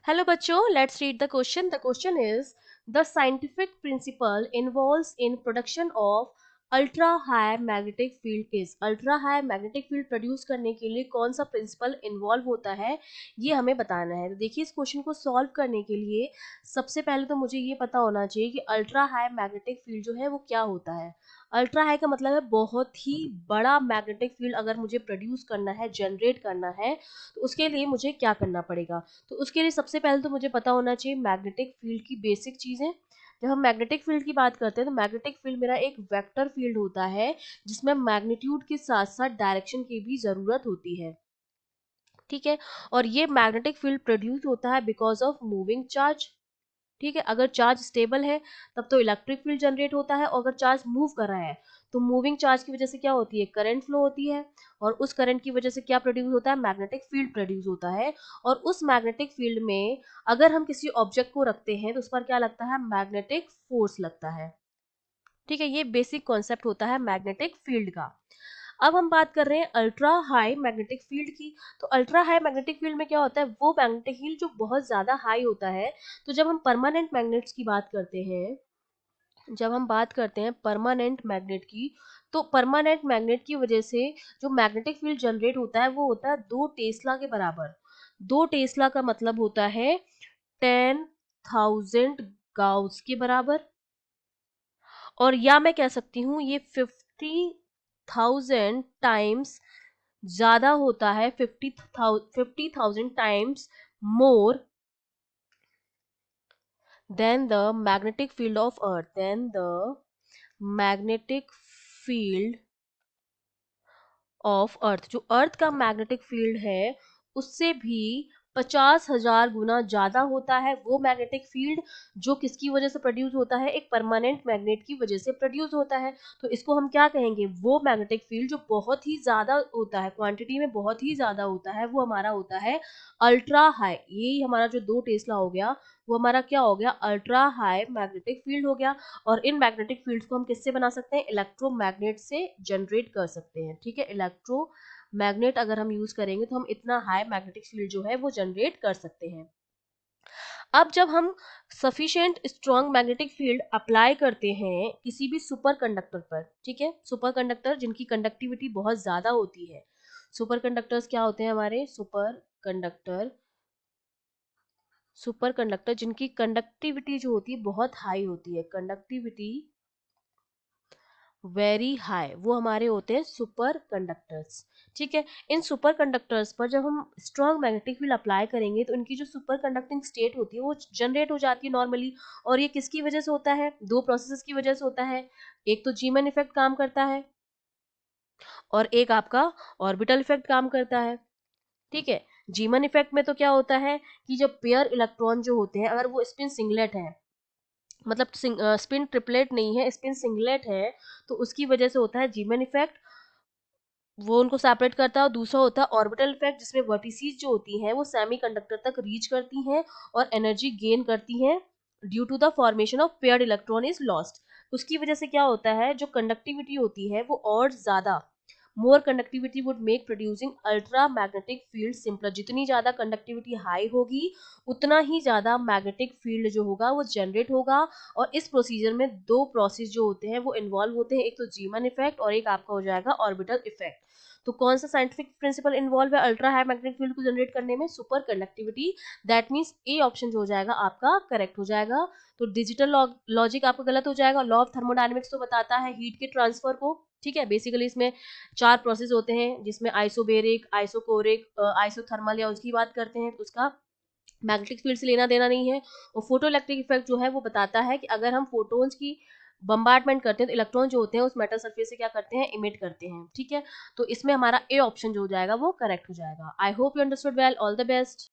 Hello बच्चों, let's read the question. The question is the scientific principle involves in production of ultra high magnetic field is ultra high magnetic field produce करने के लिए कौन सा principal involve होता है, ये हमें बताना है। तो देखिए, इस क्वेश्चन को सॉल्व करने के लिए सबसे पहले तो मुझे ये पता होना चाहिए कि अल्ट्रा हाई मैग्नेटिक फील्ड जो है वो क्या होता है। अल्ट्रा हाई का मतलब है बहुत ही बड़ा मैग्नेटिक फील्ड अगर मुझे प्रोड्यूस करना है, जनरेट करना है, तो उसके लिए मुझे क्या करना पड़ेगा। तो उसके लिए सबसे पहले तो मुझे पता होना चाहिए मैग्नेटिक फील्ड की बेसिक चीजें। जब हम मैग्नेटिक फील्ड की बात करते हैं तो मैग्नेटिक फील्ड मेरा एक वेक्टर फील्ड होता है जिसमें मैग्नीट्यूड के साथ साथ डायरेक्शन की भी जरूरत होती है। ठीक है, और ये मैग्नेटिक फील्ड प्रोड्यूस होता है बिकॉज ऑफ मूविंग चार्ज। ठीक है, अगर चार्ज स्टेबल है तब तो इलेक्ट्रिक फील्ड जनरेट होता है, और अगर चार्ज मूव कर रहा है तो मूविंग चार्ज की वजह से क्या होती है, करंट फ्लो होती है, और उस करंट की वजह से क्या प्रोड्यूस होता है, मैग्नेटिक फील्ड प्रोड्यूस होता है। और उस मैग्नेटिक फील्ड में अगर हम किसी ऑब्जेक्ट को रखते हैं तो उस पर क्या लगता है, मैग्नेटिक फोर्स लगता है। ठीक है, ये बेसिक कॉन्सेप्ट होता है मैग्नेटिक फील्ड का। अब हम बात कर रहे हैं अल्ट्रा हाई मैग्नेटिक फील्ड की। तो अल्ट्रा हाई मैग्नेटिक फील्ड में क्या होता है, वो मैग्नेटिक फील्ड जो बहुत ज्यादा हाई होता है। तो जब हम परमानेंट मैग्नेट्स की बात करते हैं, जब हम बात करते हैं परमानेंट मैग्नेट की, तो परमानेंट मैग्नेट की वजह से जो मैग्नेटिक फील्ड जनरेट होता है वो होता है 2 टेस्ला के बराबर। 2 टेस्ला का मतलब होता है 10,000 गाउस के बराबर। और या मैं कह सकती हूँ ये 50,000 टाइम्स ज्यादा होता है, 50,000 times more than the magnetic field of earth, than the magnetic field of earth. जो अर्थ का मैग्नेटिक फील्ड है उससे भी 50,000 गुना ज्यादा होता है वो मैग्नेटिक फील्ड, जो किसकी वजह से प्रोड्यूस होता है, एक परमानेंट मैग्नेट की वजह से प्रोड्यूस होता है। तो इसको हम क्या कहेंगे, वो मैग्नेटिक फील्ड जो बहुत ही ज्यादा होता है, क्वांटिटी में बहुत ही ज्यादा होता है, वो हमारा होता है अल्ट्रा हाई। यही हमारा जो 2 टेस्ला हो गया वो हमारा क्या हो गया, अल्ट्रा हाई मैग्नेटिक फील्ड हो गया। और इन मैग्नेटिक फील्ड्स को हम किससे बना सकते हैं, इलेक्ट्रोमैग्नेट से जनरेट कर सकते हैं। ठीक है, इलेक्ट्रोमैग्नेट अगर हम यूज करेंगे तो हम इतना हाई मैग्नेटिक फील्ड जो है वो जनरेट कर सकते हैं। अब जब हम sufficient strong magnetic field apply करते हैं किसी भी सुपर कंडक्टर पर, ठीक है, सुपर कंडक्टर जिनकी कंडक्टिविटी बहुत ज्यादा होती है। सुपर कंडक्टर्स क्या होते हैं हमारे, सुपर कंडक्टर जिनकी कंडक्टिविटी जो होती है बहुत हाई होती है, कंडक्टिविटी वेरी हाई, वो हमारे होते हैं सुपर कंडक्टर्स। ठीक है, इन सुपर कंडक्टर्स पर जब हम स्ट्रॉन्ग मैग्नेटिक फील्ड अप्लाई करेंगे तो इनकी जो सुपर कंडक्टिंग स्टेट होती है वो जनरेट हो जाती है नॉर्मली। और ये किसकी वजह से होता है, 2 प्रोसेसेस की वजह से होता है। एक तो जीमन इफेक्ट काम करता है और एक आपका ऑर्बिटल इफेक्ट काम करता है। ठीक है, जीमन इफेक्ट में तो क्या होता है कि जब पेयर इलेक्ट्रॉन जो होते हैं अगर वो स्पिन सिंगलेट है, मतलब स्पिन ट्रिपलेट नहीं है, स्पिन सिंगलेट है, तो उसकी वजह से होता है जीमन इफेक्ट, वो उनको सेपरेट करता है। और दूसरा होता है ऑर्बिटल इफेक्ट जिसमें वर्टिसीज जो होती हैं वो सेमीकंडक्टर तक रीच करती हैं और एनर्जी गेन करती हैं due to the formation of paired electron is lost. उसकी वजह से क्या होता है, जो कंडक्टिविटी होती है वो और ज्यादा, more conductivity would make producing ultra magnetic field simpler. जितनी ज्यादा कंडक्टिविटी हाई होगी उतना ही ज्यादा मैग्नेटिक फील्ड जो होगा वो जनरेट होगा। और इस प्रोसीजर में 2 प्रोसेस जो होते हैं वो इन्वॉल्व होते हैं, एक तो जीमन इफेक्ट और एक आपका हो जाएगा ऑर्बिटल इफेक्ट। तो कौन सा साइंटिफिक प्रिंसिपल इन्वॉल्व है अल्ट्रा हाई मैग्नेटिक फील्ड को जनरेट करने में, super conductivity. That means A option जो हो जाएगा आपका करेक्ट हो जाएगा। तो डिजिटल लॉजिक आपका गलत हो जाएगा। लॉ ऑफ थर्मोडायनेमिक्स तो बताता है हीट के ट्रांसफर को। ठीक है, बेसिकली इसमें 4 प्रोसेस होते हैं जिसमें आइसोबेरिक, आइसोकोरिक, आइसोथर्मल या उसकी बात करते हैं तो उसका मैग्नेटिक फील्ड से लेना देना नहीं है। और फोटो इलेक्ट्रिक इफेक्ट जो है वो बताता है कि अगर हम फोटोन्स की बम्बार्डमेंट करते हैं तो इलेक्ट्रॉन जो होते हैं उस मेटल सरफेस से क्या करते हैं, इमिट करते हैं। ठीक है, तो इसमें हमारा ए ऑप्शन जो हो जाएगा वो करेक्ट हो जाएगा। I hope you understood well, all the best.